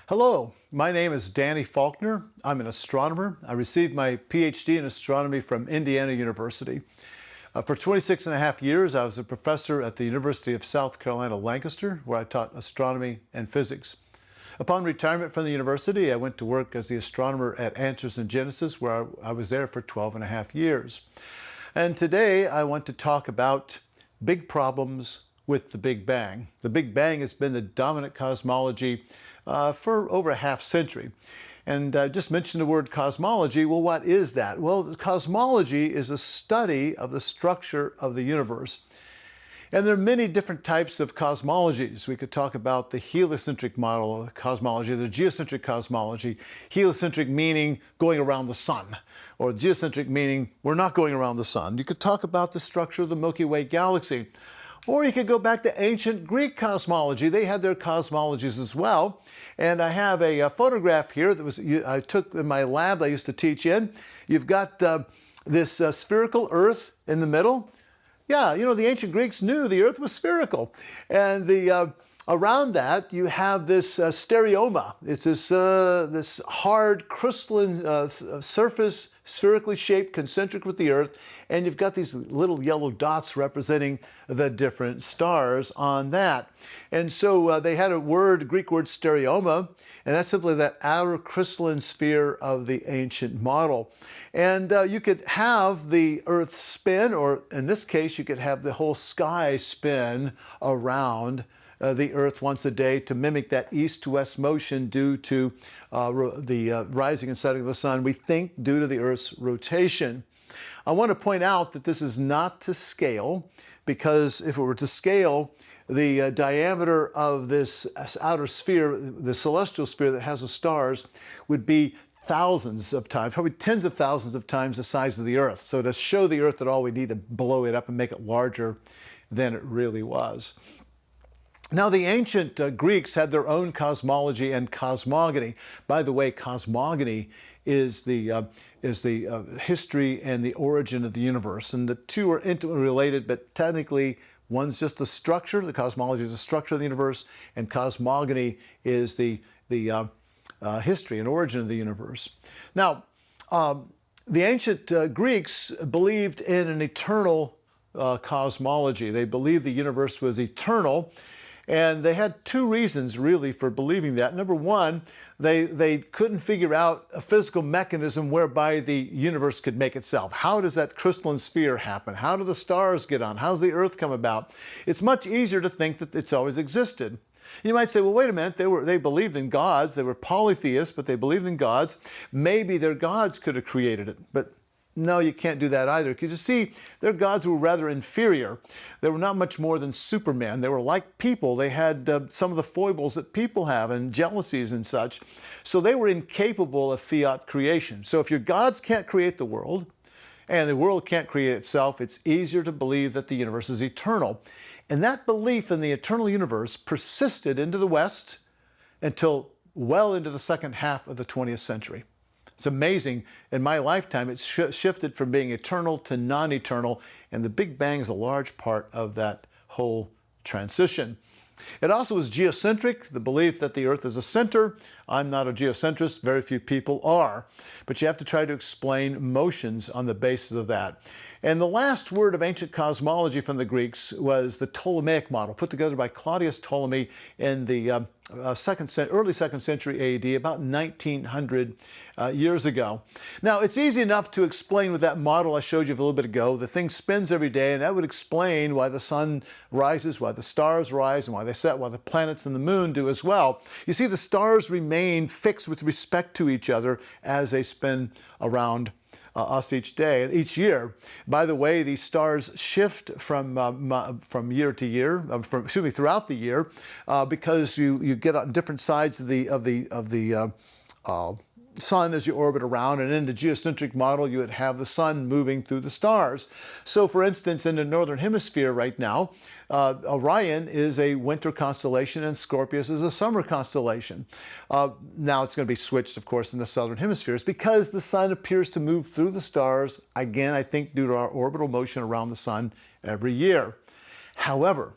Hello, my name is Danny Faulkner. I'm an astronomer. I received my PhD in astronomy from Indiana University. For 26 and a half years, I was a professor at the University of South Carolina, Lancaster, where I taught astronomy and physics. Upon retirement from the university, I went to work as the astronomer at Answers in Genesis, where I was there for 12 and a half years. And today, I want to talk about big problems with the Big Bang. The Big Bang has been the dominant cosmology for over a half century. And I just mentioned the word cosmology. Well, what is that? Well, cosmology is a study of the structure of the universe. And there are many different types of cosmologies. We could talk about the heliocentric model of cosmology, the geocentric cosmology. Heliocentric meaning going around the sun, or geocentric meaning we're not going around the sun. You could talk about the structure of the Milky Way galaxy. Or you could go back to ancient Greek cosmology. They had their cosmologies as well. And I have a photograph here that I took in my lab I used to teach in. You've got this spherical Earth in the middle. Yeah, you know, the ancient Greeks knew the Earth was spherical. And around that, you have this stereoma. It's this hard crystalline surface, spherically shaped, concentric with the Earth. And you've got these little yellow dots representing the different stars on that. And so they had a word, Greek word stereoma, and that's simply that outer crystalline sphere of the ancient model. And you could have the Earth spin, or in this case, you could have the whole sky spin around the Earth once a day to mimic that east-to-west motion due to the rising and setting of the sun, we think due to the Earth's rotation. I want to point out that this is not to scale, because if it were to scale, the diameter of this outer sphere, the celestial sphere that has the stars, would be thousands of times, probably tens of thousands of times the size of the Earth. So to show the Earth at all, we need to blow it up and make it larger than it really was. Now, the ancient Greeks had their own cosmology and cosmogony. By the way, cosmogony is the history and the origin of the universe. And the two are intimately related, but technically, one's just the structure. The cosmology is the structure of the universe, and cosmogony is the history and origin of the universe. Now, the ancient Greeks believed in an eternal cosmology. They believed the universe was eternal. And they had two reasons, really, for believing that. Number one, they couldn't figure out a physical mechanism whereby the universe could make itself. How does that crystalline sphere happen? How do the stars get on? How does the Earth come about? It's much easier to think that it's always existed. You might say, well, wait a minute, they believed in gods. They were polytheists, but they believed in gods. Maybe their gods could have created it, but no, you can't do that either, because you see, their gods were rather inferior. They were not much more than supermen. They were like people. They had some of the foibles that people have, and jealousies and such. So they were incapable of fiat creation. So if your gods can't create the world, and the world can't create itself, it's easier to believe that the universe is eternal. And that belief in the eternal universe persisted into the West until well into the second half of the 20th century. It's amazing. In my lifetime, it's shifted from being eternal to non-eternal, and the Big Bang is a large part of that whole transition. It also is geocentric, the belief that the Earth is a center. I'm not a geocentrist, very few people are. But you have to try to explain motions on the basis of that. And the last word of ancient cosmology from the Greeks was the Ptolemaic model, put together by Claudius Ptolemy in the early 2nd century AD, about 1900 years ago. Now, it's easy enough to explain with that model I showed you a little bit ago. The thing spins every day, and that would explain why the sun rises, why the stars rise, and why they set, why the planets and the moon do as well. You see, the stars remain fixed with respect to each other as they spin around us each day and each year. By the way, these stars shift from year to year, throughout the year, because you get on different sides of the sun as you orbit around, and in the geocentric model you would have the sun moving through the stars. So for instance, in the northern hemisphere right now, Orion is a winter constellation and Scorpius is a summer constellation. Now it's going to be switched, of course, in the southern hemispheres because the sun appears to move through the stars, again, I think due to our orbital motion around the sun every year. However,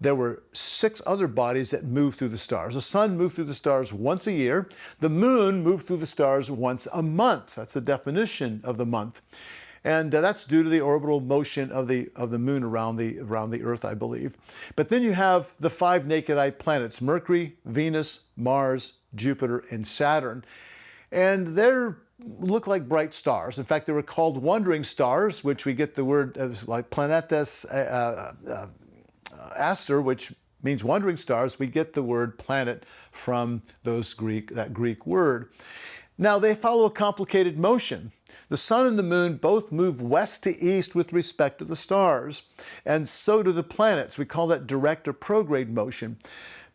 there were 6 other bodies that moved through the stars. The sun moved through the stars once a year. The moon moved through the stars once a month. That's the definition of the month. And that's due to the orbital motion of the moon around the Earth, I believe. But then you have the 5 naked-eye planets, Mercury, Venus, Mars, Jupiter, and Saturn. And they look like bright stars. In fact, they were called wandering stars, which we get the word like planetes aster, which means wandering stars. We get the word planet from that Greek word. Now, they follow a complicated motion. The sun and the moon both move west to east with respect to the stars, and so do the planets. We call that direct or prograde motion.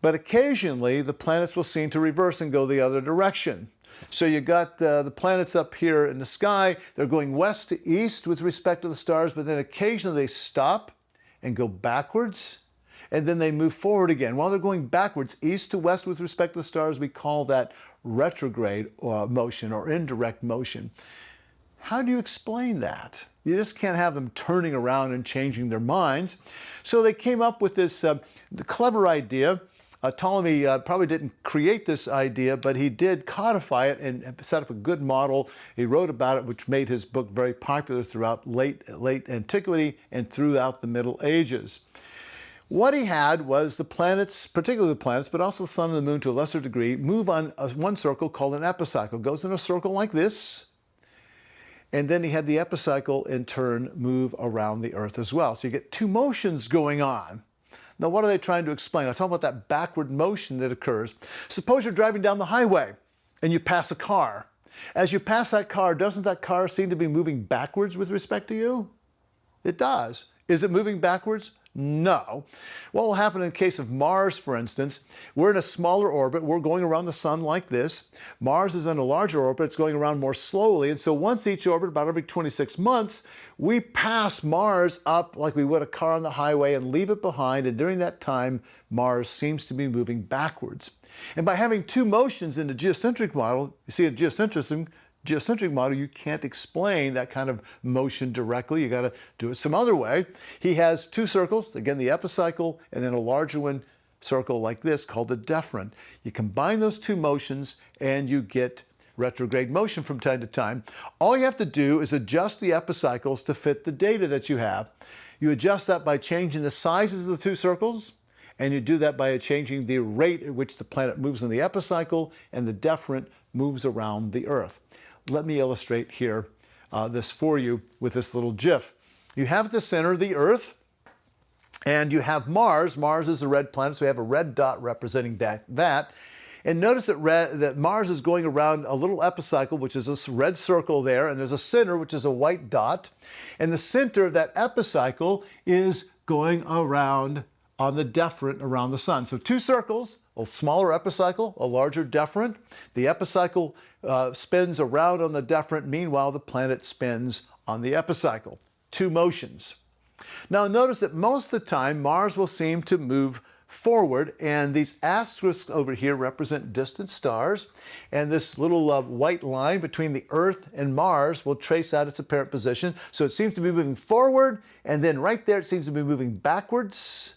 But occasionally, the planets will seem to reverse and go the other direction. So you got the planets up here in the sky. They're going west to east with respect to the stars, but then occasionally they stop and go backwards, and then they move forward again. While they're going backwards, east to west with respect to the stars, we call that retrograde motion or indirect motion. How do you explain that? You just can't have them turning around and changing their minds. So they came up with this clever idea. Ptolemy probably didn't create this idea, but he did codify it and set up a good model. He wrote about it, which made his book very popular throughout late antiquity and throughout the Middle Ages. What he had was the planets, particularly the planets, but also the sun and the moon to a lesser degree, move on one circle called an epicycle. Goes in a circle like this, and then he had the epicycle in turn move around the Earth as well. So you get 2 motions going on. Now, what are they trying to explain? I talk about that backward motion that occurs. Suppose you're driving down the highway and you pass a car. As you pass that car, doesn't that car seem to be moving backwards with respect to you? It does. Is it moving backwards? No. What will happen in the case of Mars, for instance? We're in a smaller orbit. We're going around the sun like this. Mars is in a larger orbit. It's going around more slowly. And so once each orbit, about every 26 months, we pass Mars up like we would a car on the highway and leave it behind. And during that time, Mars seems to be moving backwards. And by having 2 motions in the geocentric model, you see a geocentric model, you can't explain that kind of motion directly. You got to do it some other way. He has 2 circles, again, the epicycle, and then a larger one circle like this called the deferent. You combine those 2 motions and you get retrograde motion from time to time. All you have to do is adjust the epicycles to fit the data that you have. You adjust that by changing the sizes of the 2 circles, and you do that by changing the rate at which the planet moves in the epicycle and the deferent moves around the Earth. Let me illustrate here this for you with this little GIF. You have at the center the Earth, and you have Mars. Mars is a red planet, so we have a red dot representing that. And notice that Mars is going around a little epicycle, which is this red circle there, and there's a center, which is a white dot. And the center of that epicycle is going around on the deferent around the sun. So 2 circles, a smaller epicycle, a larger deferent. The epicycle spins around on the deferent. Meanwhile, the planet spins on the epicycle. 2 motions. Now notice that most of the time, Mars will seem to move forward, and these asterisks over here represent distant stars, and this little white line between the Earth and Mars will trace out its apparent position. So it seems to be moving forward, and then right there it seems to be moving backwards,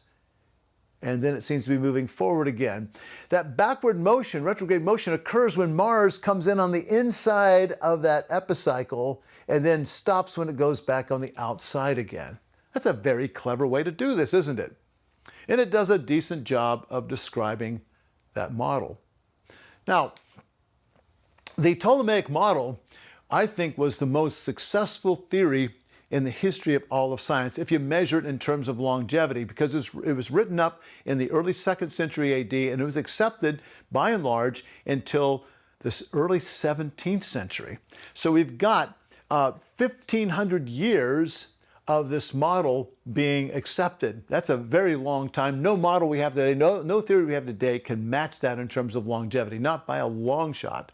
and then it seems to be moving forward again. That backward motion, retrograde motion, occurs when Mars comes in on the inside of that epicycle and then stops when it goes back on the outside again. That's a very clever way to do this, isn't it? And it does a decent job of describing that model. Now, the Ptolemaic model, I think, was the most successful theory in the history of all of science, if you measure it in terms of longevity, because it was written up in the early 2nd century AD, and it was accepted by and large until this early 17th century. So we've got 1,500 years of this model being accepted. That's a very long time. No model we have today, no theory we have today can match that in terms of longevity, not by a long shot.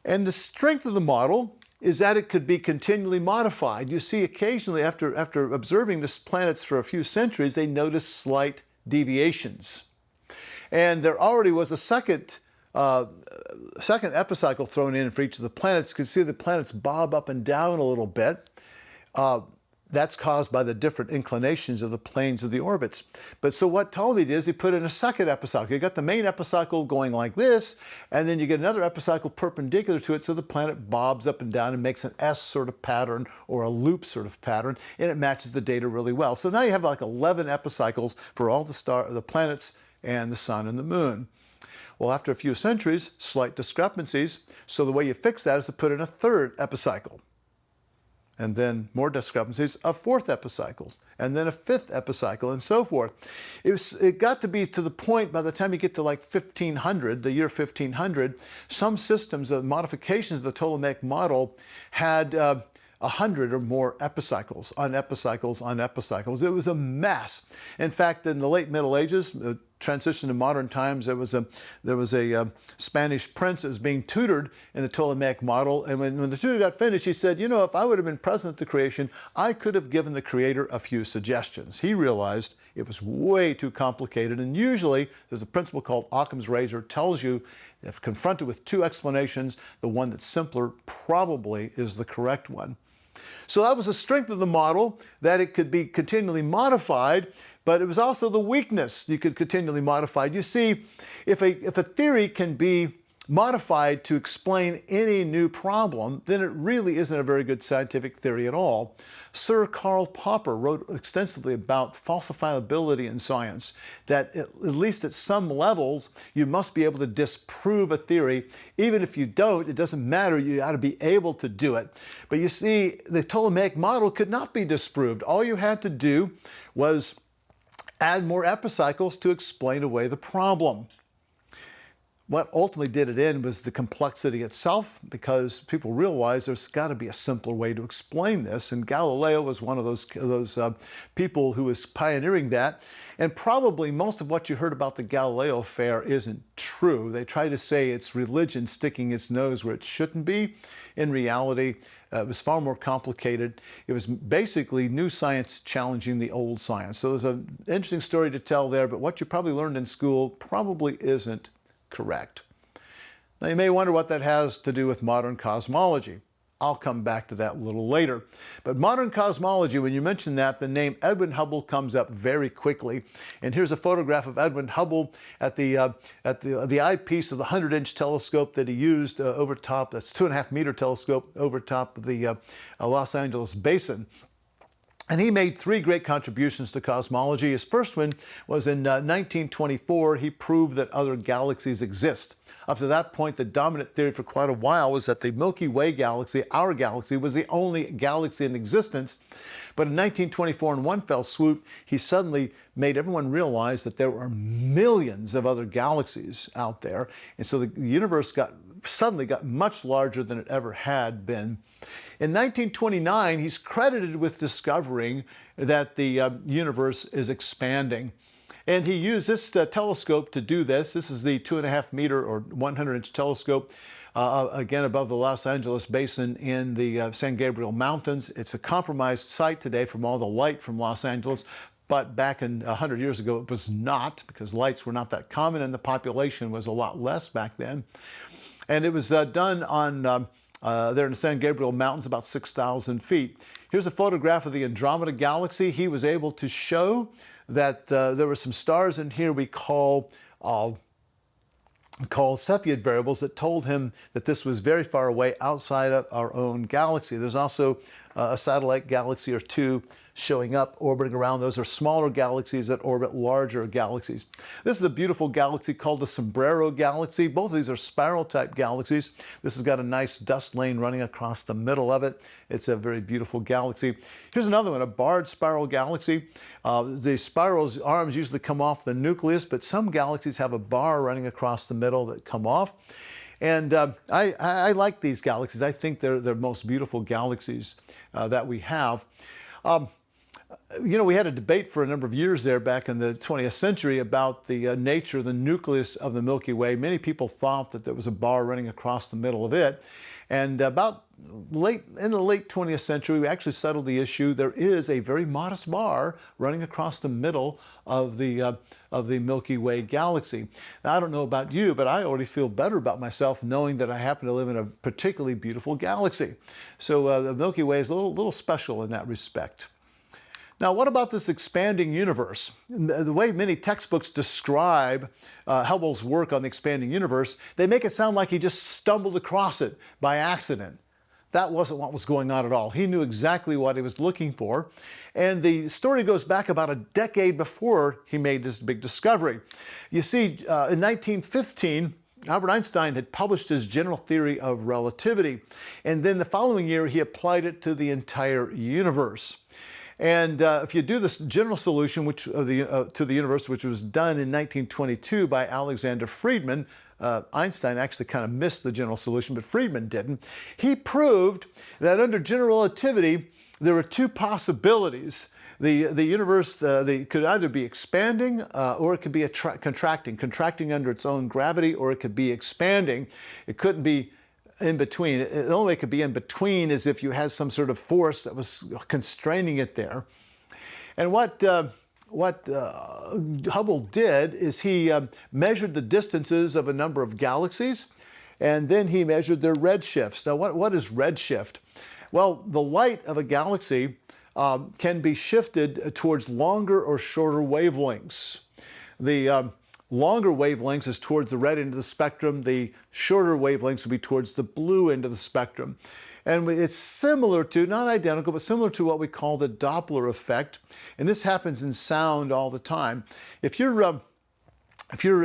And the strength of the model is that it could be continually modified. You see, occasionally, after observing the planets for a few centuries, they notice slight deviations. And there already was a second epicycle thrown in for each of the planets. You can see the planets bob up and down a little bit. That's caused by the different inclinations of the planes of the orbits. But so what Ptolemy did is he put in a second epicycle. You got the main epicycle going like this, and then you get another epicycle perpendicular to it, so the planet bobs up and down and makes an S sort of pattern or a loop sort of pattern, and it matches the data really well. So now you have like 11 epicycles for all the planets and the sun and the moon. Well, after a few centuries, slight discrepancies. So the way you fix that is to put in a third epicycle. And then more discrepancies, a fourth epicycle, and then a fifth epicycle, and so forth. It got to be to the point by the time you get to like 1500, the year 1500, some systems of modifications of the Ptolemaic model had 100 or more epicycles on epicycles on epicycles. It was a mess. In fact, in the late Middle Ages, transition to modern times, there was a Spanish prince that was being tutored in the Ptolemaic model, and when the tutor got finished, he said, you know, if I would have been present at the creation, I could have given the creator a few suggestions. He realized it was way too complicated, and usually there's a principle called Occam's razor, tells you if confronted with two explanations, the one that's simpler probably is the correct one. So that was the strength of the model, that it could be continually modified, but it was also the weakness. You could continually modify. You see, if a theory can be modified to explain any new problem, then it really isn't a very good scientific theory at all. Sir Karl Popper wrote extensively about falsifiability in science, that at least at some levels, you must be able to disprove a theory. Even if you don't, it doesn't matter, you ought to be able to do it. But you see, the Ptolemaic model could not be disproved. All you had to do was add more epicycles to explain away the problem. What ultimately did it in was the complexity itself, because people realized there's got to be a simpler way to explain this, and Galileo was one of those people who was pioneering that. And probably most of what you heard about the Galileo affair isn't true. They try to say it's religion sticking its nose where it shouldn't be. In reality, it was far more complicated. It was basically new science challenging the old science. So there's an interesting story to tell there, but what you probably learned in school probably isn't correct. Now you may wonder what that has to do with modern cosmology. I'll come back to that a little later. But modern cosmology, when you mention that, the name Edwin Hubble comes up very quickly. And here's a photograph of Edwin Hubble at the eyepiece of the 100-inch telescope that he used over top, that's 2.5-meter telescope over top of the Los Angeles basin. And he made three great contributions to cosmology. His first one was in 1924. He proved that other galaxies exist. Up to that point, the dominant theory for quite a while was that the Milky Way galaxy, our galaxy, was the only galaxy in existence. But in 1924, in one fell swoop, he suddenly made everyone realize that there were millions of other galaxies out there. And so the universe suddenly got much larger than it ever had been. In 1929, he's credited with discovering that the universe is expanding. And he used this telescope to do this. This is the 2.5-meter or 100-inch telescope, again above the Los Angeles basin in the San Gabriel Mountains. It's a compromised site today from all the light from Los Angeles. But back in 100 years ago, it was not, because lights were not that common and the population was a lot less back then. And it was done on there in the San Gabriel Mountains, about 6,000 feet. Here's a photograph of the Andromeda Galaxy. He was able to show that there were some stars in here we call Cepheid variables that told him that this was very far away outside of our own galaxy. There's also a satellite galaxy or two showing up, orbiting around. Those are smaller galaxies that orbit larger galaxies. This is a beautiful galaxy called the Sombrero Galaxy. Both of these are spiral-type galaxies. This has got a nice dust lane running across the middle of it. It's a very beautiful galaxy. Here's another one, a barred spiral galaxy. The spiral's arms usually come off the nucleus, but some galaxies have a bar running across the middle that come off. And I like these galaxies. I think they're the most beautiful galaxies that we have. You know, we had a debate for a number of years there back in the 20th century about the nature, the nucleus of the Milky Way. Many people thought that there was a bar running across the middle of it. And about in the late 20th century, we actually settled the issue. There is a very modest bar running across the middle of the Milky Way galaxy. Now, I don't know about you, but I already feel better about myself knowing that I happen to live in a particularly beautiful galaxy. So the Milky Way is a little special in that respect. Now, what about this expanding universe? The way many textbooks describe Hubble's work on the expanding universe, they make it sound like he just stumbled across it by accident. That wasn't what was going on at all. He knew exactly what he was looking for. And the story goes back about a decade before he made this big discovery. You see, in 1915, Albert Einstein had published his general theory of relativity. And then the following year, he applied it to the entire universe. And if you do this general solution to the universe, which was done in 1922 by Alexander Friedmann, Einstein actually kind of missed the general solution, but Friedmann didn't. He proved that under general relativity, there were two possibilities. The universe could either be expanding or it could be contracting under its own gravity, or it could be expanding. It couldn't be in between. The only way it could be in between is if you had some sort of force that was constraining it there. And what Hubble did is he measured the distances of a number of galaxies, and then he measured their redshifts. Now, what is redshift? Well, the light of a galaxy can be shifted towards longer or shorter wavelengths. The longer wavelengths is towards the red end of the spectrum. The shorter wavelengths will be towards the blue end of the spectrum. And it's similar to, not identical, but similar to what we call the Doppler effect. And this happens in sound all the time. If you're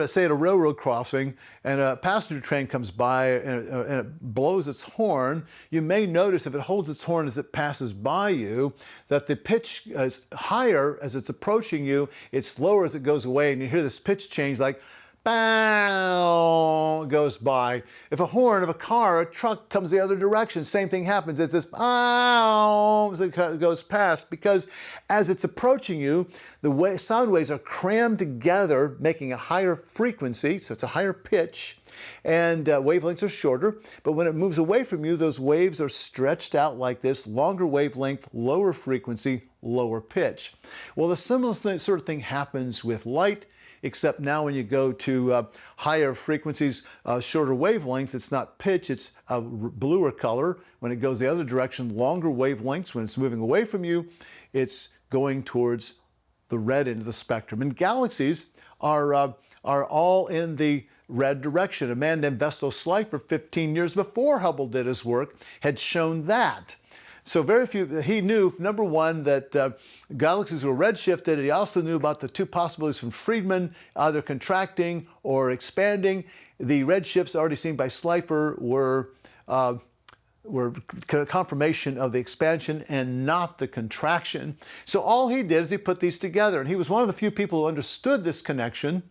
say at a railroad crossing and a passenger train comes by and it blows its horn, you may notice if it holds its horn as it passes by you that the pitch is higher as it's approaching you, it's lower as it goes away, and you hear this pitch change like bow goes by. If a horn of a car, a truck comes the other direction, same thing happens. It's this bow as it goes past, because as it's approaching you, the sound waves are crammed together, making a higher frequency, so it's a higher pitch, and wavelengths are shorter. But when it moves away from you, those waves are stretched out like this, longer wavelength, lower frequency, lower pitch. Well, the similar sort of thing happens with light, except now when you go to higher frequencies, shorter wavelengths, it's not pitch, it's a bluer color. When it goes the other direction, longer wavelengths. When it's moving away from you, it's going towards the red end of the spectrum. And galaxies are all in the red direction. A man named Vesto Slipher, 15 years before Hubble did his work, had shown that. So very few, he knew, number one, that galaxies were redshifted. He also knew about the two possibilities from Friedmann, either contracting or expanding. The redshifts already seen by Slipher were confirmation of the expansion and not the contraction. So all he did is he put these together. And he was one of the few people who understood this connection,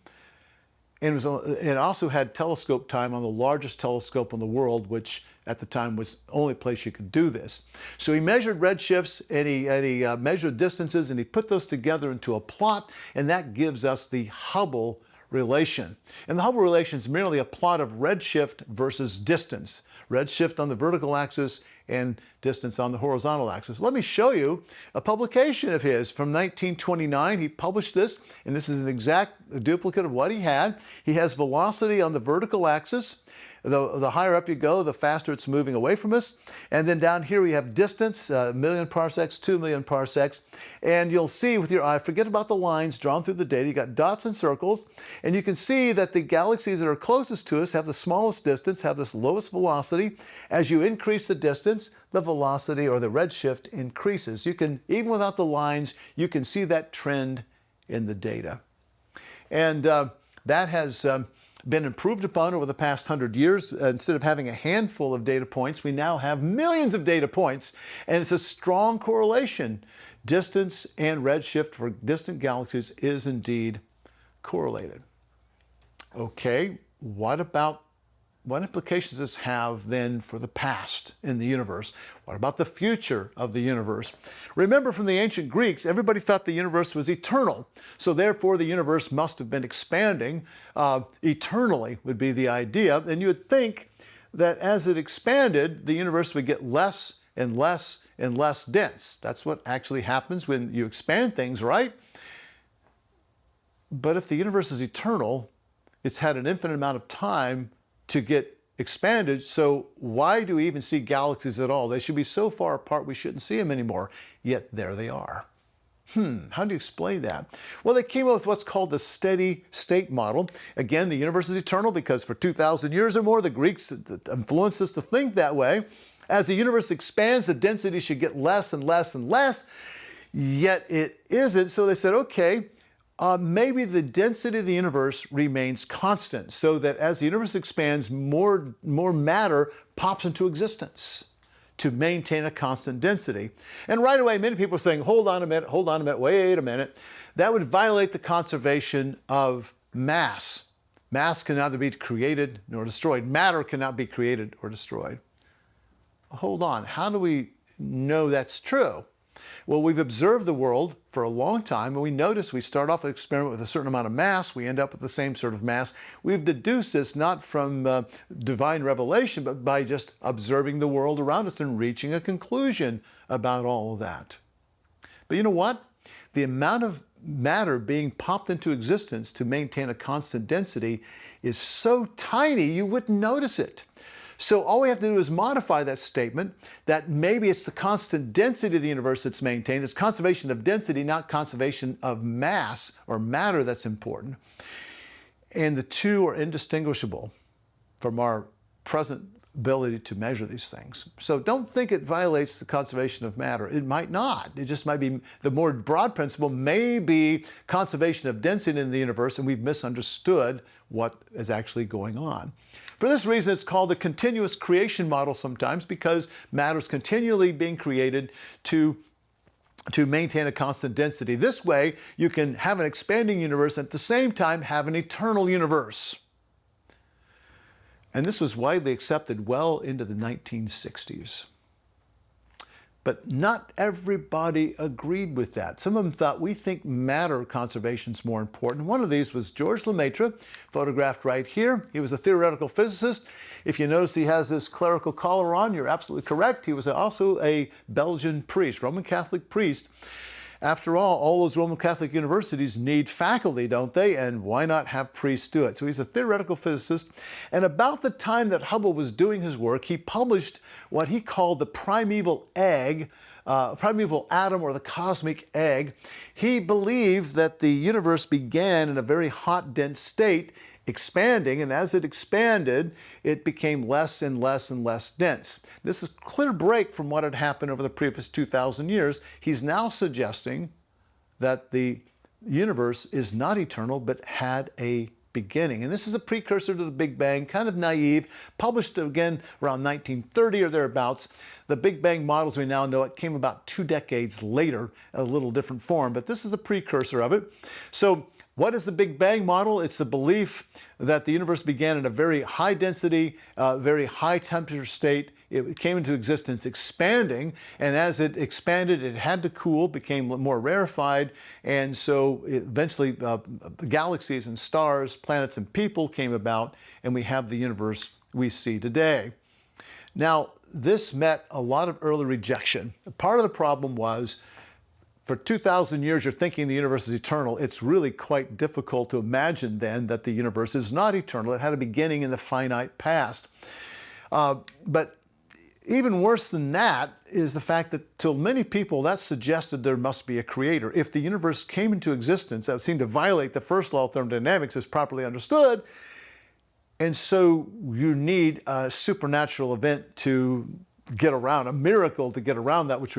and also had telescope time on the largest telescope in the world, which at the time was the only place you could do this. So he measured redshifts, and he measured distances, and he put those together into a plot, and that gives us the Hubble relation. And the Hubble relation is merely a plot of redshift versus distance. Redshift on the vertical axis and distance on the horizontal axis. Let me show you a publication of his from 1929. He published this, and this is an exact duplicate of what he had. He has velocity on the vertical axis. The higher up you go, the faster it's moving away from us. And then down here we have distance, 1 million parsecs, 2 million parsecs. And you'll see with your eye, forget about the lines drawn through the data, you got dots and circles. And you can see that the galaxies that are closest to us have the smallest distance, have this lowest velocity. As you increase the distance, the velocity or the redshift increases. You can, even without the lines, you can see that trend in the data. And that has been improved upon over the past 100 years. Instead of having a handful of data points, we now have millions of data points, and it's a strong correlation. Distance and redshift for distant galaxies is indeed correlated. Okay, what implications does this have then for the past in the universe? What about the future of the universe? Remember, from the ancient Greeks, everybody thought the universe was eternal. So therefore, the universe must have been expanding eternally would be the idea. And you would think that as it expanded, the universe would get less and less and less dense. That's what actually happens when you expand things, right? But if the universe is eternal, it's had an infinite amount of time to get expanded, so why do we even see galaxies at all? They should be so far apart we shouldn't see them anymore, yet there they are. How do you explain that? Well, they came up with what's called the steady state model. Again, the universe is eternal because for 2,000 years or more, the Greeks influenced us to think that way. As the universe expands, the density should get less and less and less, yet it isn't. So they said, okay, maybe the density of the universe remains constant so that as the universe expands, more matter pops into existence to maintain a constant density. And right away, many people are saying, hold on a minute, wait a minute. That would violate the conservation of mass. Mass can neither be created nor destroyed. Matter cannot be created or destroyed. Hold on, how do we know that's true? Well, we've observed the world for a long time, and we notice we start off an experiment with a certain amount of mass, we end up with the same sort of mass. We've deduced this not from divine revelation, but by just observing the world around us and reaching a conclusion about all of that. But you know what? The amount of matter being popped into existence to maintain a constant density is so tiny you wouldn't notice it. So all we have to do is modify that statement that maybe it's the constant density of the universe that's maintained. It's conservation of density, not conservation of mass or matter that's important. And the two are indistinguishable from our present ability to measure these things. So don't think it violates the conservation of matter. It might not. It just might be, the more broad principle may be conservation of density in the universe, and we've misunderstood what is actually going on. For this reason, it's called the continuous creation model sometimes, because matter is continually being created to maintain a constant density. This way, you can have an expanding universe and at the same time have an eternal universe. And this was widely accepted well into the 1960s. But not everybody agreed with that. Some of them thought, we think matter conservation is more important. One of these was Georges Lemaitre, photographed right here. He was a theoretical physicist. If you notice he has this clerical collar on, you're absolutely correct. He was also a Belgian priest, Roman Catholic priest. After all those Roman Catholic universities need faculty, don't they? And why not have priests do it? So he's a theoretical physicist. And about the time that Hubble was doing his work, he published what he called the primeval egg, primeval atom, or the cosmic egg. He believed that the universe began in a very hot, dense state, expanding, and as it expanded, it became less and less and less dense. This is a clear break from what had happened over the previous 2,000 years. He's now suggesting that the universe is not eternal, but had a beginning. And this is a precursor to the Big Bang, kind of naive, published again around 1930 or thereabouts. The Big Bang model, as we now know it, came about 2 decades later, in a little different form, but this is the precursor of it. So what is the Big Bang model? It's the belief that the universe began in a very high density, very high temperature state. It came into existence expanding, and as it expanded, it had to cool, became more rarefied, and so eventually galaxies and stars, planets and people came about, and we have the universe we see today. Now, this met a lot of early rejection. Part of the problem was, for 2,000 years, you're thinking the universe is eternal. It's really quite difficult to imagine then that the universe is not eternal. It had a beginning in the finite past. But even worse than that is the fact that to many people that suggested there must be a creator. If the universe came into existence, that would seem to violate the first law of thermodynamics as properly understood. And so you need a supernatural event to get around, a miracle to get around that, which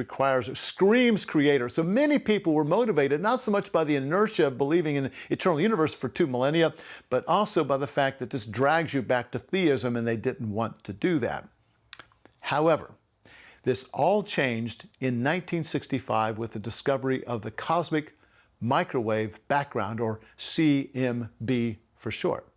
screams creator. So many people were motivated not so much by the inertia of believing in an eternal universe for 2 millennia, but also by the fact that this drags you back to theism, and they didn't want to do that. However, this all changed in 1965 with the discovery of the cosmic microwave background, or CMB for short.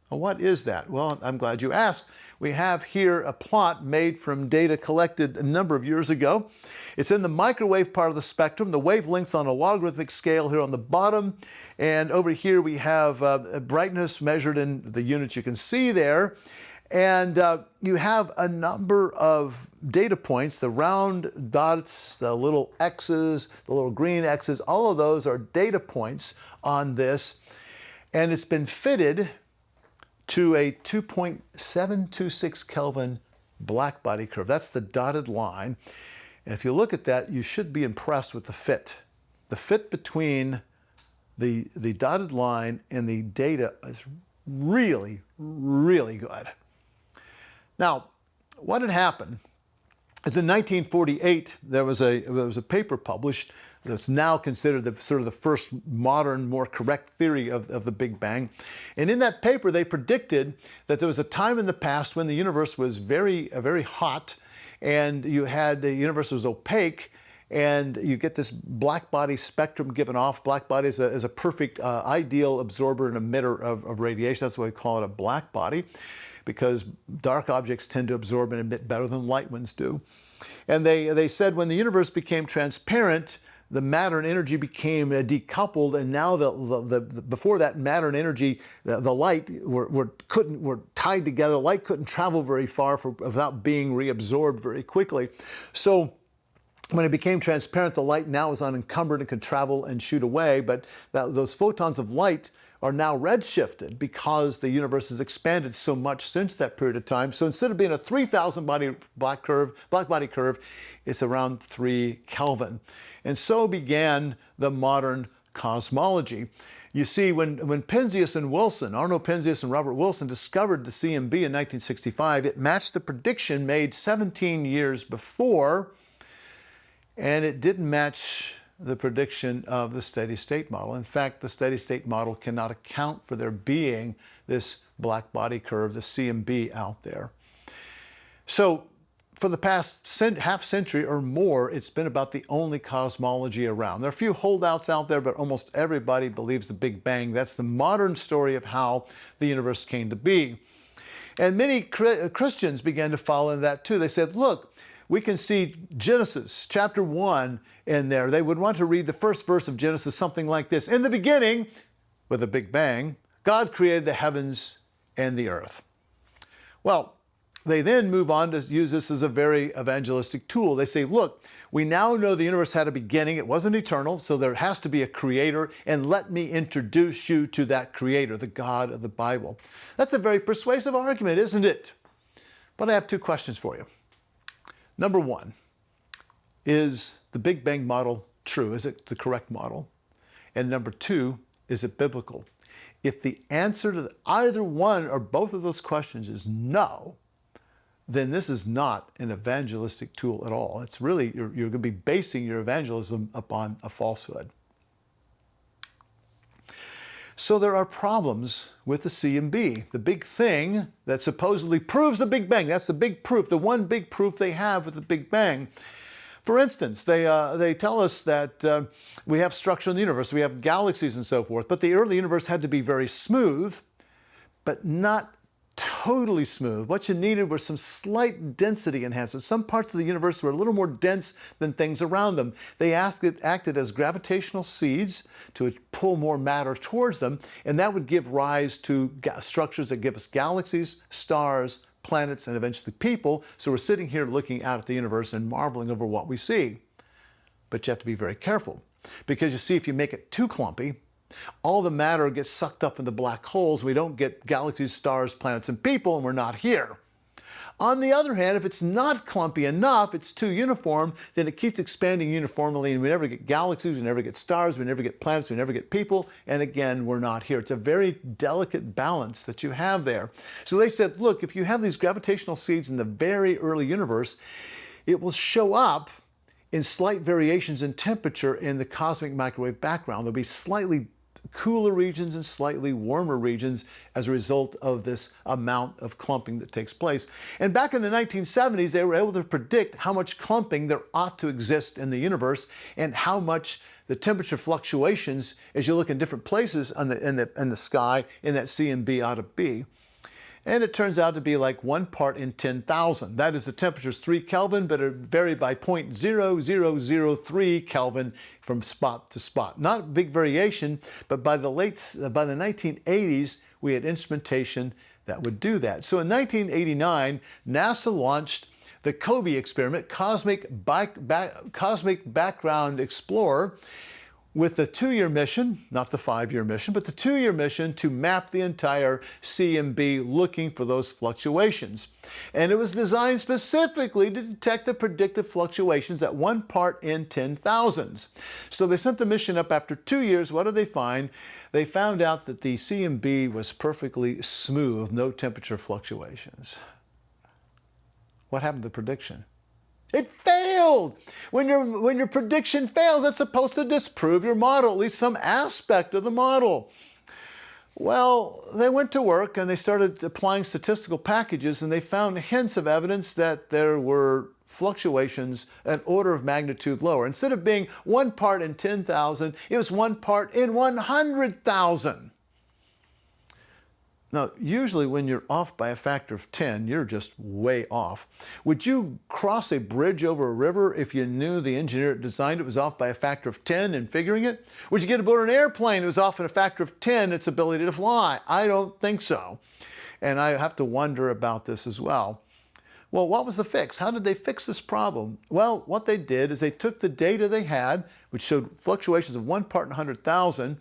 Well, what is that? Well, I'm glad you asked. We have here a plot made from data collected a number of years ago. It's in the microwave part of the spectrum. The wavelength's on a logarithmic scale here on the bottom. And over here we have brightness measured in the units you can see there. And you have a number of data points, the round dots, the little X's, the little green X's, all of those are data points on this. And it's been fitted to a 2.726 Kelvin blackbody curve. That's the dotted line. And if you look at that, you should be impressed with the fit. the fit between the dotted line and the data is really, really good. Now, what had happened is in 1948, there was a paper published that's now considered the sort of the first modern, more correct theory of the Big Bang. And in that paper, they predicted that there was a time in the past when the universe was very hot, and the universe was opaque, and you get this black body spectrum given off. Black body is a perfect ideal absorber and emitter of radiation. That's why we call it a black body, because dark objects tend to absorb and emit better than light ones do. And they said when the universe became transparent, the matter and energy became decoupled, and now before that matter and energy, the light were tied together. Light couldn't travel very far without being reabsorbed very quickly. So when it became transparent, the light now is unencumbered and could travel and shoot away, but those photons of light are now redshifted because the universe has expanded so much since that period of time. So instead of being a 3,000 body black body curve, it's around 3 Kelvin. And so began the modern cosmology. You see, when Penzias and Wilson, Arno Penzias and Robert Wilson, discovered the CMB in 1965, it matched the prediction made 17 years before, and it didn't match the prediction of the steady-state model. In fact, the steady-state model cannot account for there being this black body curve, the CMB, out there. So for the past half century or more, it's been about the only cosmology around. There are a few holdouts out there, but almost everybody believes the Big Bang. That's the modern story of how the universe came to be. And many Christians began to follow that too. They said, look, we can see Genesis chapter 1 in there. They would want to read the first verse of Genesis something like this. In the beginning, with a Big Bang, God created the heavens and the earth. Well, they then move on to use this as a very evangelistic tool. They say, look, we now know the universe had a beginning. It wasn't eternal, so there has to be a creator, and let me introduce you to that creator, the God of the Bible. That's a very persuasive argument, isn't it? But I have 2 questions for you. Number 1, is the Big Bang model true? Is it the correct model? And number 2, is it biblical? If the answer to either one or both of those questions is no, then this is not an evangelistic tool at all. It's really, you're going to be basing your evangelism upon a falsehood. So there are problems with the CMB, the big thing that supposedly proves the Big Bang. That's the big proof, the one big proof they have with the Big Bang. For instance, they tell us that we have structure in the universe, we have galaxies and so forth, but the early universe had to be very smooth, but not totally smooth. What you needed was some slight density enhancement. Some parts of the universe were a little more dense than things around them. They acted as gravitational seeds to pull more matter towards them, and that would give rise to structures that give us galaxies, stars, planets, and eventually people. So we're sitting here looking out at the universe and marveling over what we see. But you have to be very careful, because you see, if you make it too clumpy, all the matter gets sucked up into black holes. We don't get galaxies, stars, planets, and people, and we're not here. On the other hand, if it's not clumpy enough, it's too uniform, then it keeps expanding uniformly, and we never get galaxies, we never get stars, we never get planets, we never get people, and again, we're not here. It's a very delicate balance that you have there. So they said, look, if you have these gravitational seeds in the very early universe, it will show up in slight variations in temperature in the cosmic microwave background. There'll be slightly cooler regions and slightly warmer regions as a result of this amount of clumping that takes place. And back in the 1970s, they were able to predict how much clumping there ought to exist in the universe and how much the temperature fluctuations as you look in different places in the sky in that CMB ought to be. And it turns out to be like 1 part in 10,000. That is, the temperature's 3 Kelvin, but it varied by 0.0003 Kelvin from spot to spot. Not a big variation, but by the 1980s, we had instrumentation that would do that. So in 1989, NASA launched the 𝘐𝘴 experiment, Cosmic Background Explorer, with the 2-year mission, not the 5-year mission, but the 2-year mission to map the entire CMB looking for those fluctuations. And it was designed specifically to detect the predicted fluctuations at 1 part in 10,000. So they sent the mission up after 2 years. What did they find? They found out that the CMB was perfectly smooth, no temperature fluctuations. What happened to the prediction? It failed. When your prediction fails, it's supposed to disprove your model, at least some aspect of the model. Well, they went to work and they started applying statistical packages, and they found hints of evidence that there were fluctuations an order of magnitude lower. Instead of being 1 part in 10,000, it was 1 part in 100,000. Now, usually when you're off by a factor of 10, you're just way off. Would you cross a bridge over a river if you knew the engineer that designed it was off by a factor of 10 in figuring it? Would you get aboard an airplane that was off in a factor of 10 its ability to fly? I don't think so. And I have to wonder about this as well. Well, what was the fix? How did they fix this problem? Well, what they did is they took the data they had, which showed fluctuations of 1 part in 100,000,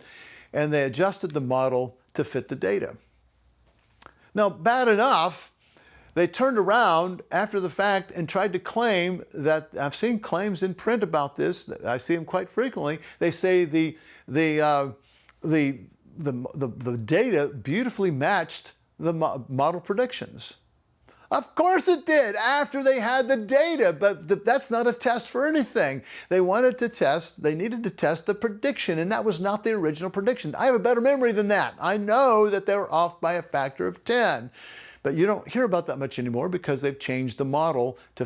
and they adjusted the model to fit the data. Now, bad enough, they turned around after the fact and tried to claim that, I've seen claims in print about this, I see them quite frequently, they say the data beautifully matched the model predictions. Of course it did, after they had the data, but that's not a test for anything. They needed to test the prediction, and that was not the original prediction. I have a better memory than that. I know that they were off by a factor of 10, but you don't hear about that much anymore because they've changed the model to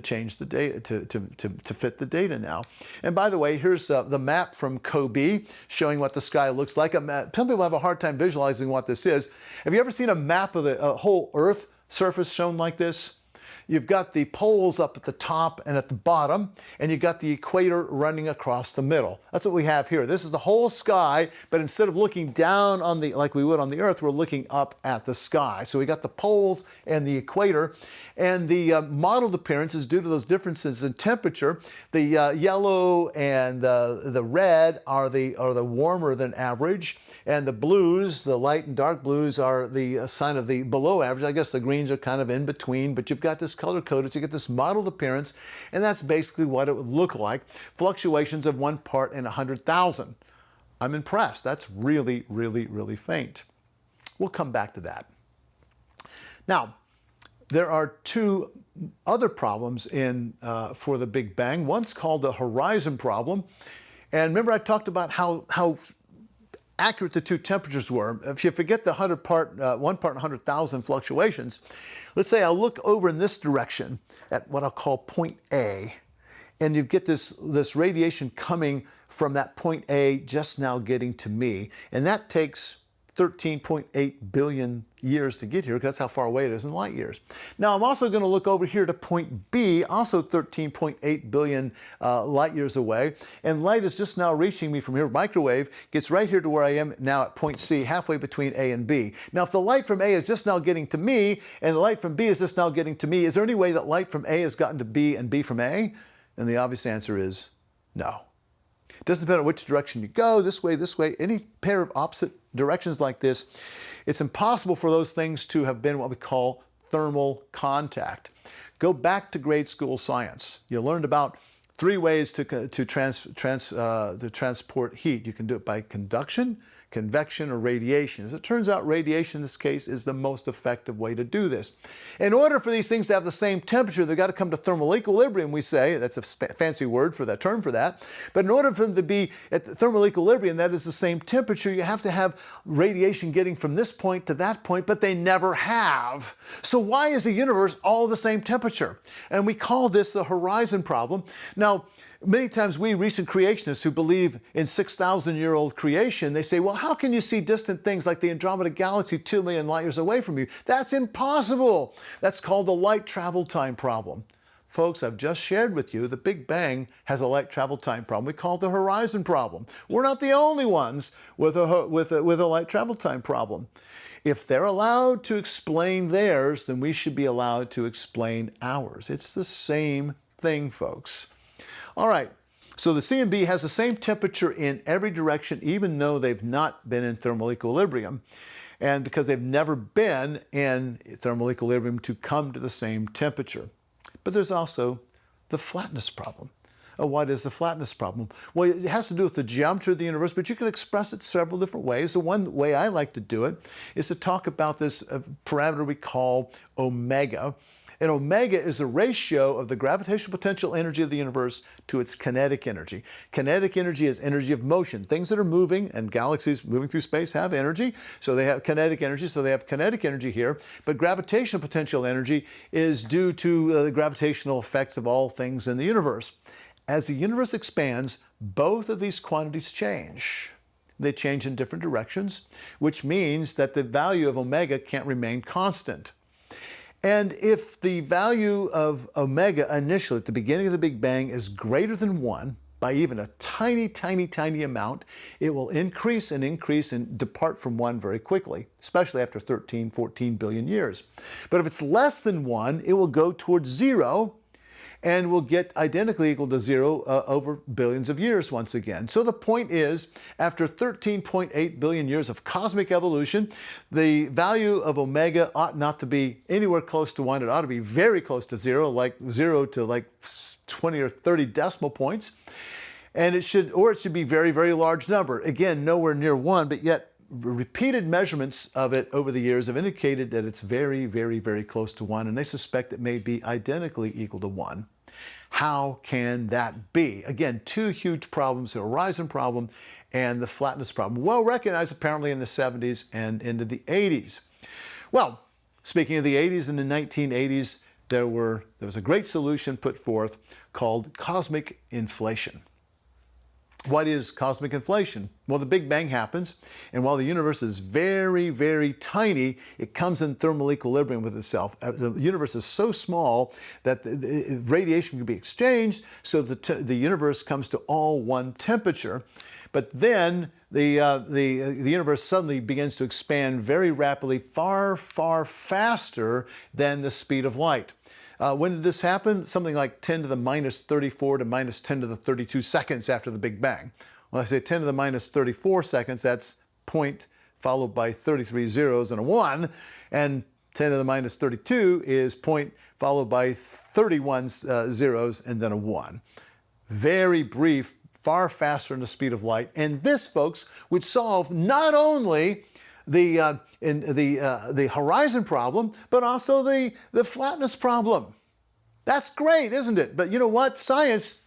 change the data, to fit the data now. And by the way, here's the map from 𝘐𝑴 showing what the sky looks like. Some people have a hard time visualizing what this is. Have you ever seen a map of the whole Earth surface shown like this? You've got the poles up at the top and at the bottom, and you've got the equator running across the middle. That's what we have here. This is the whole sky, but instead of looking down on like we would on the Earth, we're looking up at the sky. So we got the poles and the equator, and the modeled appearance is due to those differences in temperature. The yellow and the red are the warmer than average, and the blues, the light and dark blues, are the sign of the below average. I guess the greens are kind of in between, but you've got this color-coded, so you get this modeled appearance, and that's basically what it would look like. Fluctuations of 1 part in 100,000. I'm impressed. That's really, really, really faint. We'll come back to that. Now, there are 2 other problems for the Big Bang. One's called the horizon problem, and remember I talked about how accurate the 2 temperatures were. If you forget the 1 part in 100,000 fluctuations, let's say I look over in this direction at what I'll call point A, and you get this radiation coming from that point A just now getting to me, and that takes 13.8 billion years to get here, because that's how far away it is in light years. Now, I'm also going to look over here to point B, also 13.8 billion light years away, and light is just now reaching me from here. Microwave gets right here to where I am now at point C, halfway between A and B. Now, if the light from A is just now getting to me, and the light from B is just now getting to me, is there any way that light from A has gotten to B and B from A? And the obvious answer is no. It doesn't depend on which direction you go, this way, any pair of opposite directions like this. It's impossible for those things to have been what we call thermal contact. Go back to grade school science. You learned about 3 ways to transport heat. You can do it by conduction, convection, or radiation. As it turns out, radiation in this case is the most effective way to do this. In order for these things to have the same temperature, they've got to come to thermal equilibrium, we say. That's a fancy word for that, term for that. But in order for them to be at the thermal equilibrium, that is the same temperature, you have to have radiation getting from this point to that point, but they never have. So why is the universe all the same temperature? And we call this the horizon problem. Now, many times we recent creationists who believe in 6,000-year-old creation, they say, well, how can you see distant things like the Andromeda Galaxy 2 million light years away from you? That's impossible. That's called the light travel time problem. Folks, I've just shared with you the Big Bang has a light travel time problem. We call it the horizon problem. We're not the only ones with a light travel time problem. If they're allowed to explain theirs, then we should be allowed to explain ours. It's the same thing, folks. All right, So the C and B has the same temperature in every direction, even though they've not been in thermal equilibrium. And because they've never been in thermal equilibrium to come to the same temperature. But there's also the flatness problem. What is the flatness problem? Well, it has to do with the geometry of the universe, but you can express it several different ways. The one way I like to do it is to talk about this parameter we call omega. And omega is a ratio of the gravitational potential energy of the universe to its kinetic energy. Kinetic energy is energy of motion. Things that are moving, and galaxies moving through space have energy, so they have kinetic energy, so they have kinetic energy here. But gravitational potential energy is due to the gravitational effects of all things in the universe. As the universe expands, both of these quantities change. They change in different directions, which means that the value of omega can't remain constant. And if the value of omega initially at the beginning of the Big Bang is greater than 1, by even a tiny, tiny, tiny amount, it will increase and increase and depart from 1 very quickly, especially after 13, 14 billion years. But if it's less than 1, it will go towards 0 and will get identically equal to 0 over billions of years once again. So the point is, after 13.8 billion years of cosmic evolution, the value of omega ought not to be anywhere close to 1. It ought to be very close to 0, like 0 to like 20 or 30 decimal points. And it should be very, very large number. Again, nowhere near 1, but yet repeated measurements of it over the years have indicated that it's very, very, very close to 1, and they suspect it may be identically equal to 1. How can that be? Again, two huge problems, the horizon problem and the flatness problem, well recognized apparently in the 70s and into the 80s. Well, speaking of the 80s, in the 1980s, there was a great solution put forth called cosmic inflation. What is cosmic inflation? Well, the Big Bang happens, and while the universe is very, very tiny, it comes in thermal equilibrium with itself. The universe is so small that the radiation can be exchanged, so the universe comes to all one temperature. But then the universe suddenly begins to expand very rapidly, far, far faster than the speed of light. When did this happen? Something like 10 to the minus 34 to minus 10 to the 32 seconds after the Big Bang. When I say 10 to the minus 34 seconds, that's point followed by 33 zeros and a 1. And 10 to the minus 32 is point followed by 31 zeros and then a 1. Very brief, far faster than the speed of light. And this, folks, would solve not only the horizon problem, but also the flatness problem. That's great, isn't it? But you know what? Science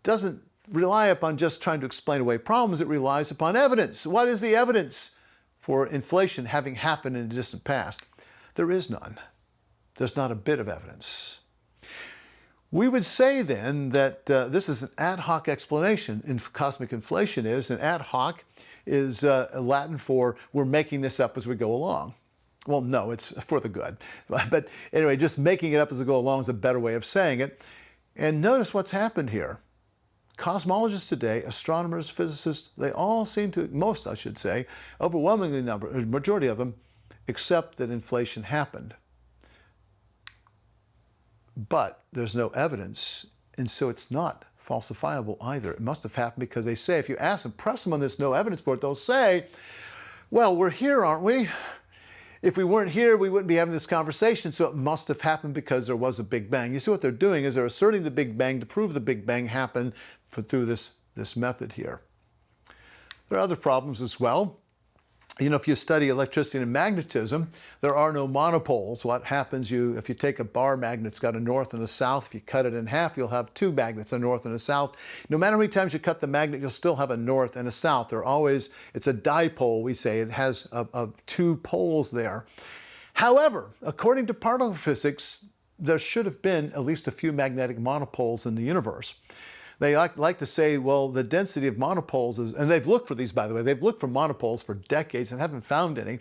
doesn't rely upon just trying to explain away problems. It relies upon evidence. What is the evidence for inflation having happened in the distant past? There is none. There's not a bit of evidence. We would say then that this is an ad hoc explanation. Cosmic inflation is, and ad hoc is Latin for we're making this up as we go along. Well, no, it's for the good. But anyway, just making it up as we go along is a better way of saying it. And notice what's happened here. Cosmologists today, astronomers, physicists, they all seem to, most I should say, overwhelmingly majority of them, accept that inflation happened. But there's no evidence, and so it's not falsifiable either. It must have happened because they say, if you ask them, press them on this, no evidence for it, they'll say, well, we're here, aren't we? If we weren't here, we wouldn't be having this conversation, so it must have happened because there was a Big Bang. You see what they're doing is they're asserting the Big Bang to prove the Big Bang happened through this method here. There are other problems as well. You know, if you study electricity and magnetism, there are no monopoles. What happens, if you take a bar magnet, it's got a north and a south. If you cut it in half, you'll have two magnets, a north and a south. No matter how many times you cut the magnet, you'll still have a north and a south. It's a dipole, we say. It has two poles there. However, according to particle physics, there should have been at least a few magnetic monopoles in the universe. They like to say, well, the density of monopoles is, and they've looked for these, by the way, they've looked for monopoles for decades and haven't found any.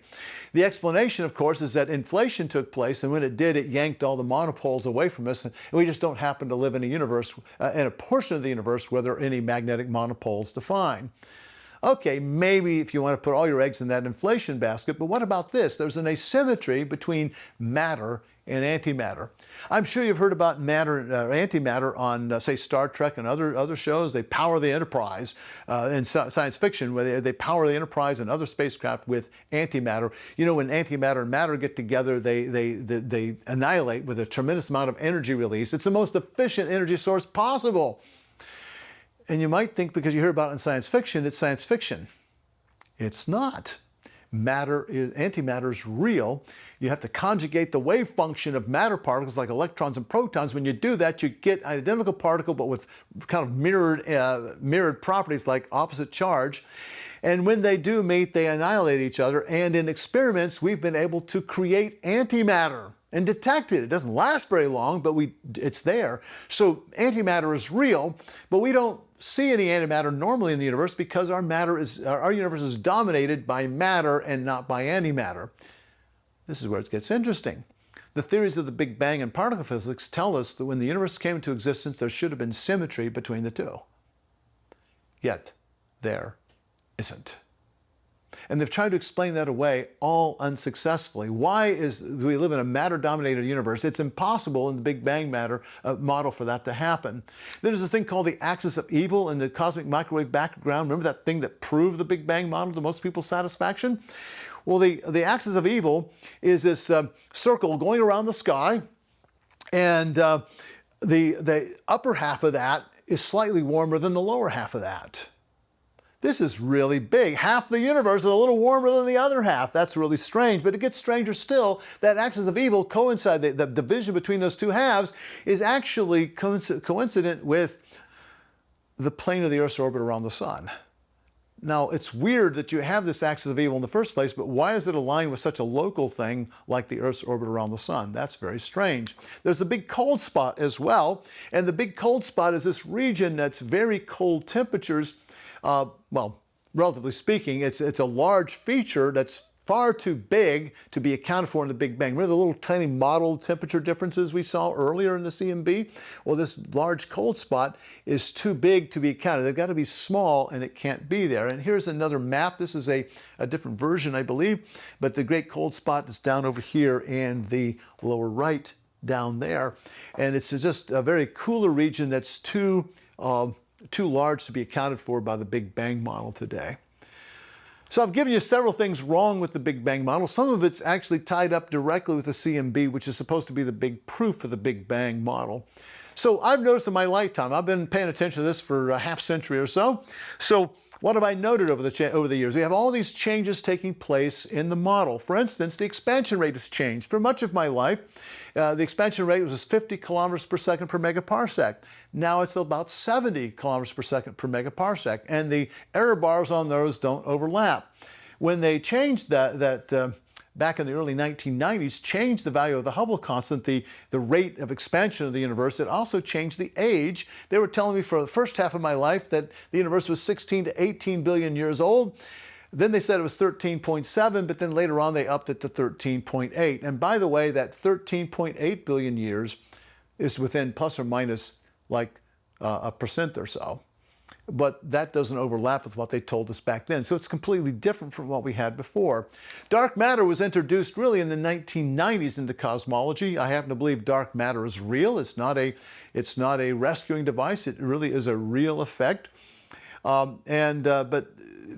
The explanation, of course, is that inflation took place, and when it did, it yanked all the monopoles away from us, and we just don't happen to live in a universe, in a portion of the universe where there are any magnetic monopoles to find. Okay, maybe if you want to put all your eggs in that inflation basket, but what about this? There's an asymmetry between matter and antimatter. I'm sure you've heard about matter, antimatter on, say, Star Trek and other shows. They power the Enterprise in science fiction, where they power the Enterprise and other spacecraft with antimatter. You know, when antimatter and matter get together, they annihilate with a tremendous amount of energy release. It's the most efficient energy source possible. And you might think, because you hear about it in science fiction, it's science fiction. It's not. Antimatter is real. You have to conjugate the wave function of matter particles like electrons and protons. When you do that, you get an identical particle but with kind of mirrored properties like opposite charge. And when they do meet, they annihilate each other. And in experiments, we've been able to create antimatter and detect it. It doesn't last very long, but it's there. So antimatter is real, but we don't see any antimatter normally in the universe because our universe is dominated by matter and not by antimatter. This is where it gets interesting. The theories of the Big Bang and particle physics tell us that when the universe came into existence, there should have been symmetry between the two. Yet, there isn't. And they've tried to explain that away, all unsuccessfully. Why do we live in a matter-dominated universe? It's impossible in the Big Bang model for that to happen. There's a thing called the axis of evil in the cosmic microwave background. Remember that thing that proved the Big Bang model to most people's satisfaction? Well, the axis of evil is this circle going around the sky, and the upper half of that is slightly warmer than the lower half of that. This is really big. Half the universe is a little warmer than the other half. That's really strange, but it gets stranger still. That axis of evil coincide, the division between those two halves is actually coincident with the plane of the Earth's orbit around the sun. Now, it's weird that you have this axis of evil in the first place, but why is it aligned with such a local thing like the Earth's orbit around the sun? That's very strange. There's the big cold spot as well, and the big cold spot is this region that's very cold temperatures. Well, relatively speaking, it's a large feature that's far too big to be accounted for in the Big Bang. Remember the little tiny model temperature differences we saw earlier in the CMB? Well, this large cold spot is too big to be accounted. They've got to be small, and it can't be there. And here's another map. This is a different version, I believe, but the great cold spot is down over here in the lower right down there. And it's just a very cooler region that's too large to be accounted for by the Big Bang model today. So I've given you several things wrong with the Big Bang model. Some of it's actually tied up directly with the CMB, which is supposed to be the big proof for the Big Bang model. So I've noticed in my lifetime, I've been paying attention to this for a half century or so. So what have I noted over the years? We have all these changes taking place in the model. For instance, the expansion rate has changed. For much of my life, the expansion rate was 50 kilometers per second per megaparsec. Now it's about 70 kilometers per second per megaparsec, and the error bars on those don't overlap. When they changed that back in the early 1990s, changed the value of the Hubble constant, the rate of expansion of the universe. It also changed the age. They were telling me for the first half of my life that the universe was 16 to 18 billion years old. Then they said it was 13.7, but then later on they upped it to 13.8. And by the way, that 13.8 billion years is within plus or minus like a percent or so. But that doesn't overlap with what they told us back then. So it's completely different from what we had before. Dark matter was introduced really in the 1990s into cosmology. I happen to believe dark matter is real. It's not a rescuing device. It really is a real effect. But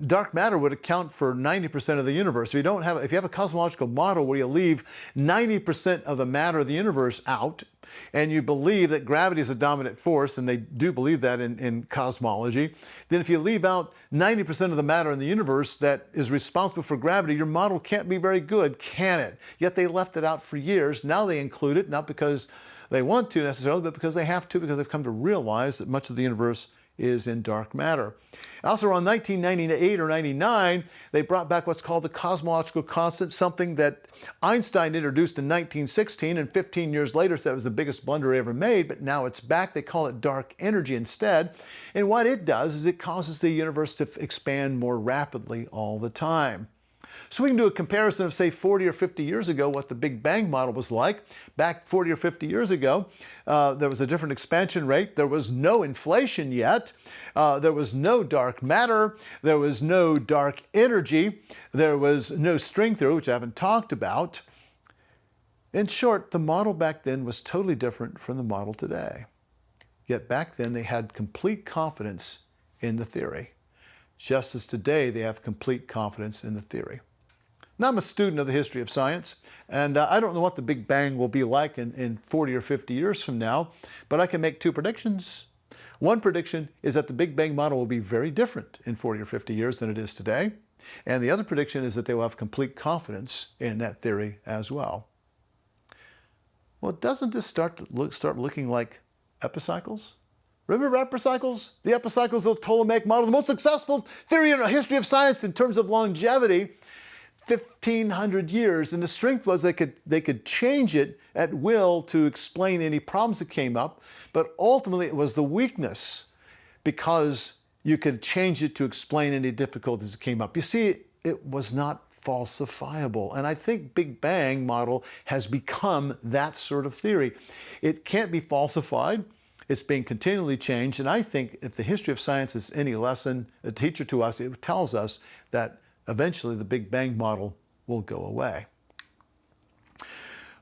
dark matter would account for 90% of the universe. If you have a cosmological model where you leave 90% of the matter of the universe out, and you believe that gravity is a dominant force, and they do believe that in cosmology, then if you leave out 90% of the matter in the universe that is responsible for gravity, your model can't be very good, can it? Yet they left it out for years. Now they include it, not because they want to necessarily, but because they have to, because they've come to realize that much of the universe is in dark matter. Also around 1998 or 99, they brought back what's called the cosmological constant, something that Einstein introduced in 1916, and 15 years later said it was the biggest blunder he ever made, but now it's back. They call it dark energy instead. And what it does is it causes the universe to expand more rapidly all the time. So we can do a comparison of, say, 40 or 50 years ago, what the Big Bang model was like. Back 40 or 50 years ago, there was a different expansion rate. There was no inflation yet. There was no dark matter. There was no dark energy. There was no string theory, which I haven't talked about. In short, the model back then was totally different from the model today. Yet back then, they had complete confidence in the theory, just as today they have complete confidence in the theory. Now, I'm a student of the history of science, and I don't know what the Big Bang will be like in 40 or 50 years from now, but I can make two predictions. One prediction is that the Big Bang model will be very different in 40 or 50 years than it is today, and the other prediction is that they will have complete confidence in that theory as well. Well, doesn't this start looking like epicycles? Remember epicycles? The epicycles of the Ptolemaic model, the most successful theory in the history of science in terms of longevity, 1,500 years. And the strength was they could change it at will to explain any problems that came up, but ultimately it was the weakness because you could change it to explain any difficulties that came up. You see, it was not falsifiable. And I think Big Bang model has become that sort of theory. It can't be falsified. It's being continually changed. And I think if the history of science is any lesson, a teacher to us, it tells us that eventually the Big Bang model will go away.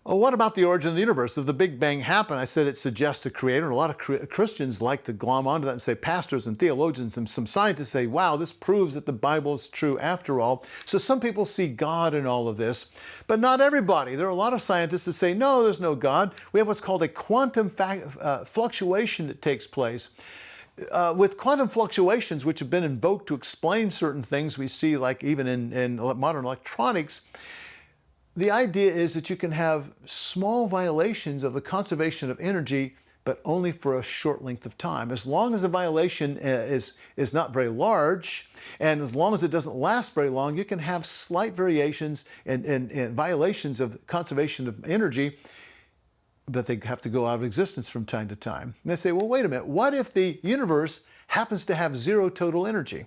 Well, what about the origin of the universe? If the Big Bang happened, I said it suggests a creator, and a lot of Christians like to glom onto that and say, pastors and theologians and some scientists say, wow, this proves that the Bible is true after all. So some people see God in all of this, but not everybody. There are a lot of scientists that say, no, there's no God. We have what's called a quantum fluctuation that takes place. With quantum fluctuations, which have been invoked to explain certain things we see, like even in modern electronics, the idea is that you can have small violations of the conservation of energy, but only for a short length of time. As long as the violation is not very large, and as long as it doesn't last very long, you can have slight variations and violations of conservation of energy, but they have to go out of existence from time to time. And they say, well, wait a minute, what if the universe happens to have zero total energy?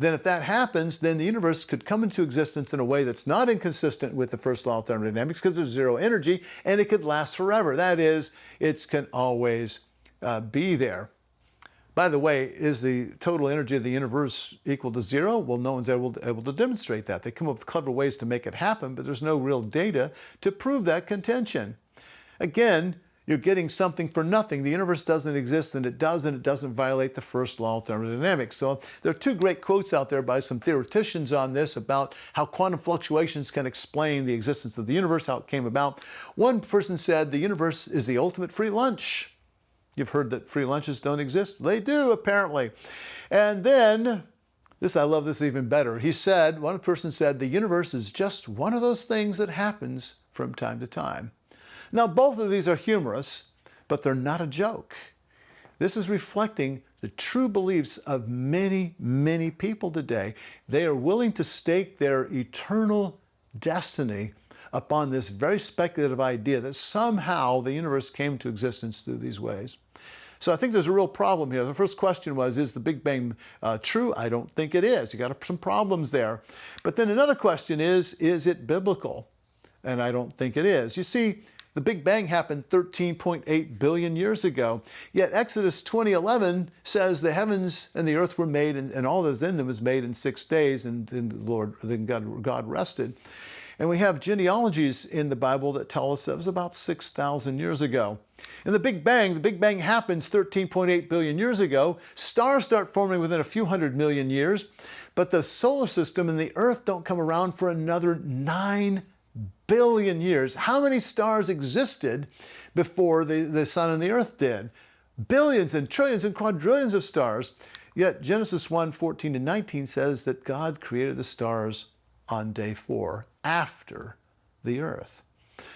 Then if that happens, then the universe could come into existence in a way that's not inconsistent with the first law of thermodynamics because there's zero energy, and it could last forever. That is, it can always be there. By the way, is the total energy of the universe equal to zero? Well, no one's able to demonstrate that. They come up with clever ways to make it happen, but there's no real data to prove that contention. Again, you're getting something for nothing. The universe doesn't exist, and it doesn't violate the first law of thermodynamics. So there are two great quotes out there by some theoreticians on this about how quantum fluctuations can explain the existence of the universe, how it came about. One person said the universe is the ultimate free lunch. You've heard that free lunches don't exist? They do, apparently. And then, I love this even better. One person said, the universe is just one of those things that happens from time to time. Now, both of these are humorous, but they're not a joke. This is reflecting the true beliefs of many, many people today. They are willing to stake their eternal destiny upon this very speculative idea that somehow the universe came to existence through these ways. So I think there's a real problem here. The first question was, is the Big Bang true? I don't think it is. You got some problems there. But then another question is it biblical? And I don't think it is. You see, the Big Bang happened 13.8 billion years ago, yet Exodus 20:11 says the heavens and the earth were made, and all that is in them was made in 6 days, and then God rested. And we have genealogies in the Bible that tell us that was about 6,000 years ago. And the Big Bang happens 13.8 billion years ago. Stars start forming within a few hundred million years, but the solar system and the earth don't come around for another 9 billion years. How many stars existed before the sun and the earth did? Billions and trillions and quadrillions of stars. Yet Genesis 1:14-19 says that God created the stars on day 4, after the earth.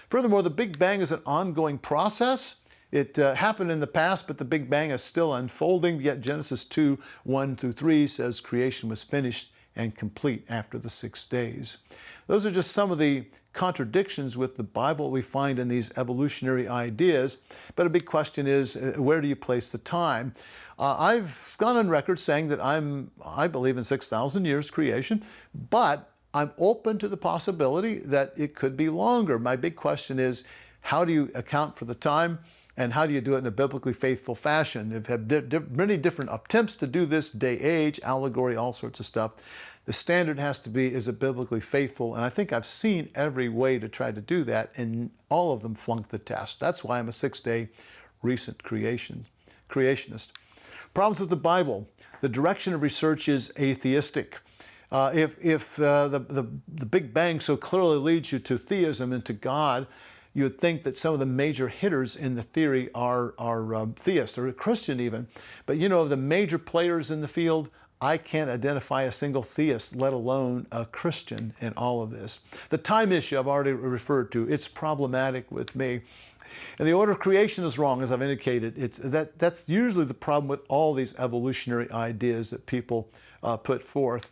Furthermore, the Big Bang is an ongoing process. It happened in the past, but the Big Bang is still unfolding. Yet Genesis 2:1-3 says creation was finished and complete after the 6 days. Those are just some of the contradictions with the Bible we find in these evolutionary ideas. But a big question is, where do you place the time? I've gone on record saying that I believe in 6,000 years creation, but I'm open to the possibility that it could be longer. My big question is, how do you account for the time, and how do you do it in a biblically faithful fashion? You've had many different attempts to do this, day, age, allegory, all sorts of stuff. The standard has to be, is it biblically faithful? And I think I've seen every way to try to do that, and all of them flunked the test. That's why I'm a six-day recent creationist. Problems with the Bible. The direction of research is atheistic. If the Big Bang so clearly leads you to theism and to God, you would think that some of the major hitters in the theory are theists, or Christian even. But you know, the major players in the field, I can't identify a single theist, let alone a Christian in all of this. The time issue I've already referred to. It's problematic with me. And the order of creation is wrong, as I've indicated. That's usually the problem with all these evolutionary ideas that people put forth.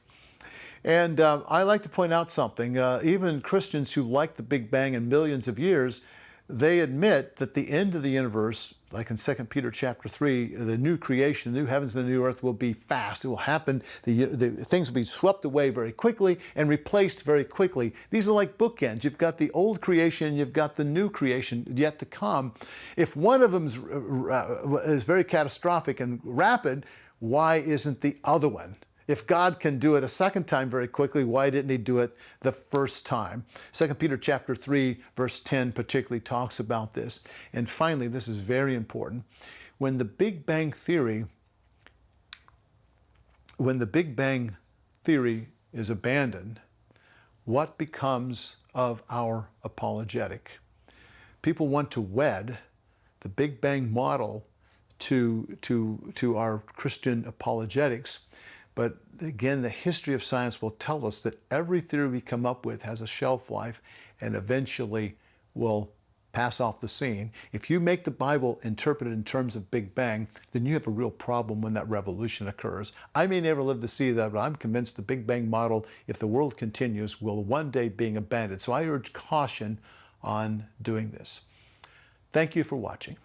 And I like to point out something. Even Christians who like the Big Bang and millions of years, they admit that the end of the universe, like in 2 Peter chapter 3, the new creation, the new heavens and the new earth will be fast. It will happen. The things will be swept away very quickly and replaced very quickly. These are like bookends. You've got the old creation, you've got the new creation yet to come. If one of them is very catastrophic and rapid, why isn't the other one? If God can do it a second time very quickly, why didn't he do it the first time? 2 Peter chapter 3, verse 10 particularly talks about this. And finally, this is very important. When the Big Bang theory is abandoned, what becomes of our apologetic? People want to wed the Big Bang model to our Christian apologetics. But again, the history of science will tell us that every theory we come up with has a shelf life and eventually will pass off the scene. If you make the Bible interpreted in terms of Big Bang, then you have a real problem when that revolution occurs. I may never live to see that, but I'm convinced the Big Bang model, if the world continues, will one day be abandoned. So I urge caution on doing this. Thank you for watching.